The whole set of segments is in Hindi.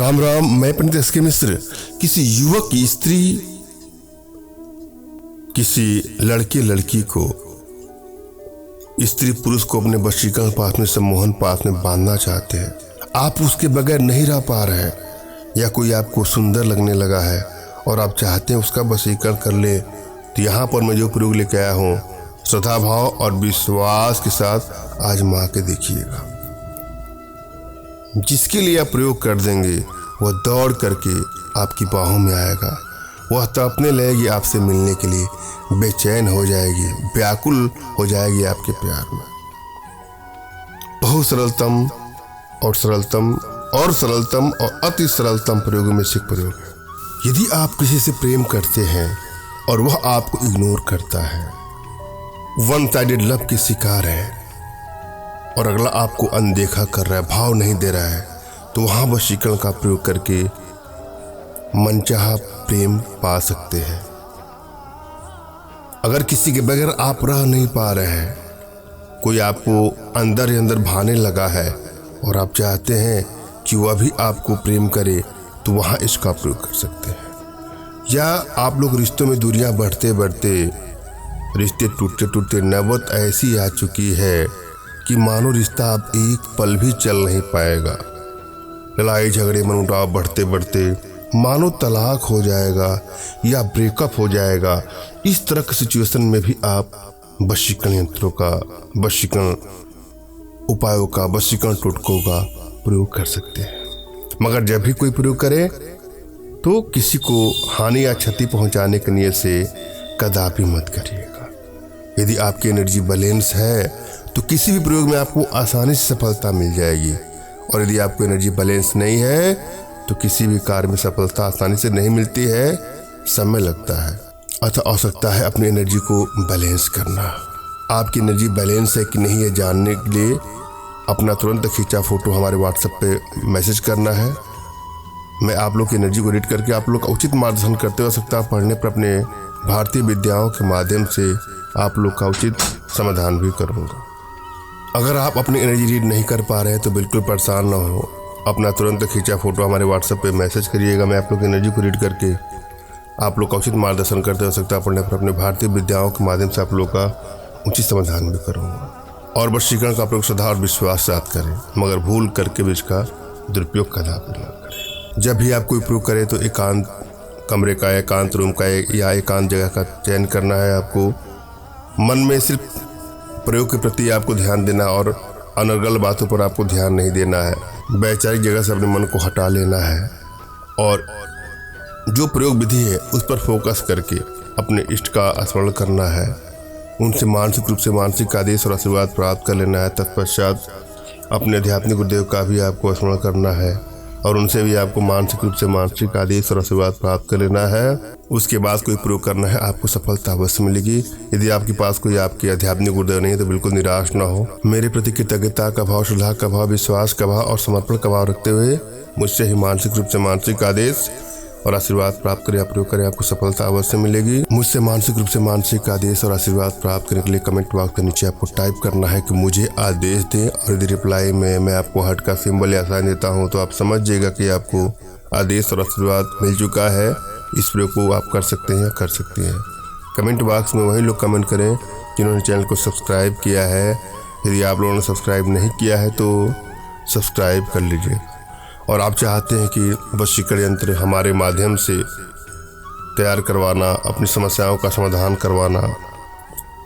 राम राम। मैं पंडित एस.के. मिश्र। किसी युवक की स्त्री किसी लड़के लड़की को स्त्री पुरुष को अपने वशीकरण पाश में सम्मोहन पाश में बांधना चाहते हैं। आप उसके बगैर नहीं रह पा रहे हैं या कोई आपको सुंदर लगने लगा है और आप चाहते हैं उसका वशीकरण कर ले, तो यहाँ पर मैं जो प्रयोग लेके आया हूँ श्रद्धा भाव और विश्वास के साथ आजमा के देखिएगा। जिसके लिए आप प्रयोग कर देंगे वह दौड़ करके आपकी बाहों में आएगा। वह तड़पने लगेगी आपसे मिलने के लिए, बेचैन हो जाएगी, व्याकुल हो जाएगी आपके प्यार में। बहुत सरलतम और अति सरलतम प्रयोगों में से एक प्रयोग है। यदि आप किसी से प्रेम करते हैं और वह आपको इग्नोर करता है, वन साइडेड लव के शिकार है और अगला आपको अनदेखा कर रहा है, भाव नहीं दे रहा है, तो वहां वशीकरण का प्रयोग करके मनचाहा प्रेम पा सकते हैं। अगर किसी के बगैर आप रह नहीं पा रहे हैं, कोई आपको अंदर ही अंदर भाने लगा है और आप चाहते हैं कि वह भी आपको प्रेम करे, तो वहां इसका प्रयोग कर सकते हैं। या आप लोग रिश्तों में दूरियां बढ़ते बढ़ते रिश्ते टूटते टूटते नौबत ऐसी आ चुकी है कि मानो रिश्ता अब एक पल भी चल नहीं पाएगा। लड़ाई झगड़े मनमुटाव बढ़ते बढ़ते मानो तलाक हो जाएगा या ब्रेकअप हो जाएगा। इस तरह की सिचुएशन में भी आप वशीकरण यंत्रों का, वशीकरण उपायों का, वशीकरण टोटकों का प्रयोग कर सकते हैं। मगर जब भी कोई प्रयोग करे तो किसी को हानि या क्षति पहुंचाने की नियत से कदापि मत करिएगा। यदि आपकी एनर्जी बैलेंस है तो किसी भी प्रयोग में आपको आसानी से सफलता मिल जाएगी, और यदि आपको एनर्जी बैलेंस नहीं है तो किसी भी कार्य में सफलता आसानी से नहीं मिलती है, समय लगता है। अतः आवश्यकता है अपनी एनर्जी को बैलेंस करना। आपकी एनर्जी बैलेंस है कि नहीं ये जानने के लिए अपना तुरंत खींचा फोटो हमारे व्हाट्सएप पे मैसेज करना है। मैं आप लोग की एनर्जी को रीड करके आप लोग का उचित मार्गदर्शन करते हुए सकता पढ़ने पर अपने भारतीय विद्याओं के माध्यम से आप लोग का उचित समाधान भी करूँगा। अगर आप अपनी एनर्जी रीड नहीं कर पा रहे हैं तो बिल्कुल परेशान ना हो, अपना तुरंत खींचा फोटो हमारे व्हाट्सएप पे मैसेज करिएगा। मैं आप लोग की एनर्जी को रीड करके आप लोग का उचित मार्गदर्शन करते हो सकता पढ़ने पर अपने भारतीय विद्याओं के माध्यम से आप लोग का उचित समाधान भी करूँगा। और वशीकरण का प्रयोग श्रद्धा और विश्वास से आप करें, मगर भूल करके भी इसका दुरुपयोग कदापि न करें। जब भी आप कोई प्रयोग करें तो एकांत कमरे का, एकांत रूम का या एकांत जगह का चयन करना है। आपको मन में सिर्फ प्रयोग के प्रति आपको ध्यान देना और अनर्गल बातों पर आपको ध्यान नहीं देना है। वैचारिक जगह से अपने मन को हटा लेना है और जो प्रयोग विधि है उस पर फोकस करके अपने इष्ट का स्मरण करना है। उनसे मानसिक रूप से मानसिक आदेश और आशीर्वाद प्राप्त कर लेना है। तत्पश्चात अपने आध्यात्मिक गुरुदेव का भी आपको स्मरण करना है और उनसे भी आपको मानसिक रूप से मानसिक आदेश और आशीर्वाद प्राप्त कर लेना है। उसके बाद कोई प्रयोग करना है, आपको सफलता अवश्य मिलेगी। यदि आपके पास कोई आपके आध्यात्मिक गुरुदेव नहीं है तो बिल्कुल निराश ना हो। मेरे प्रति कृतज्ञता का भाव, श्रद्धा का भाव, विश्वास का भाव और समर्पण का भाव रखते हुए मुझसे ही मानसिक रूप से मानसिक आदेश और आशीर्वाद प्राप्त करें, प्रयोग करें, आपको सफलता अवश्य मिलेगी। मुझसे मानसिक रूप से मानसिक आदेश और आशीर्वाद प्राप्त करने के लिए कमेंट बॉक्स के नीचे आपको टाइप करना है कि मुझे आदेश दें, और यदि रिप्लाई में मैं आपको हार्ट का सिंबल या साइन देता हूं तो आप समझ जाइएगा कि आपको आदेश और आशीर्वाद मिल चुका है। इस प्रयोग को आप कर सकते हैं, कर सकती हैं। कमेंट बॉक्स में वही लोग कमेंट करें जिन्होंने चैनल को सब्सक्राइब किया है। यदि आप लोगों ने सब्सक्राइब नहीं किया है तो सब्सक्राइब कर लीजिए। और आप चाहते हैं कि वशीकरण यंत्र हमारे माध्यम से तैयार करवाना, अपनी समस्याओं का समाधान करवाना,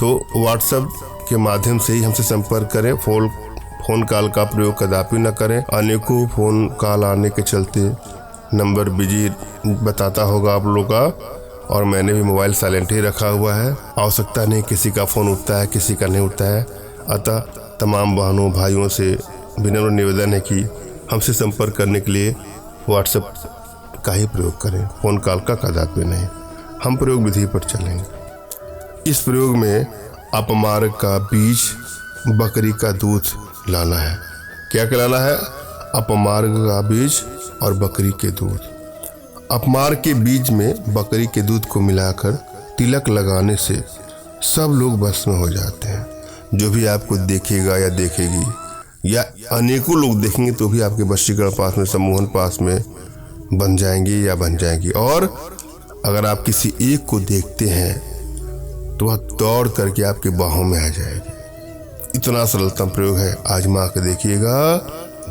तो व्हाट्सएप के माध्यम से ही हमसे संपर्क करें। फ़ोन कॉल का प्रयोग कदापि न करें। अनेकों फ़ोन कॉल आने के चलते नंबर बिजी बताता होगा आप लोगों का, और मैंने भी मोबाइल साइलेंट ही रखा हुआ है। आवश्यकता नहीं किसी का फ़ोन उठता है, किसी का नहीं उठता है। अतः तमाम बहनों भाइयों से विनम्र निवेदन है कि हमसे संपर्क करने के लिए व्हाट्सएप का ही प्रयोग करें, फ़ोन कॉल का कदापि नहीं। हम प्रयोग विधि पर चलेंगे। इस प्रयोग में अपमार्ग का बीज, बकरी का दूध लाना है। क्या लाना है? अपमार्ग का बीज और बकरी के दूध। अपमार्ग के बीज में बकरी के दूध को मिलाकर तिलक लगाने से सब लोग बस में हो जाते हैं। जो भी आपको देखेगा या देखेगी या अनेकों लोग देखेंगे तो भी आपके वशीकरण पास में, सम्मोहन पास में बन जाएंगे या बन जाएंगी। और अगर आप किसी एक को देखते हैं तो वह दौड़ करके आपके बाहों में आ जाएगी। इतना सरलतम प्रयोग है, आजमा के देखिएगा।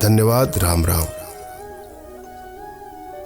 धन्यवाद। राम राम।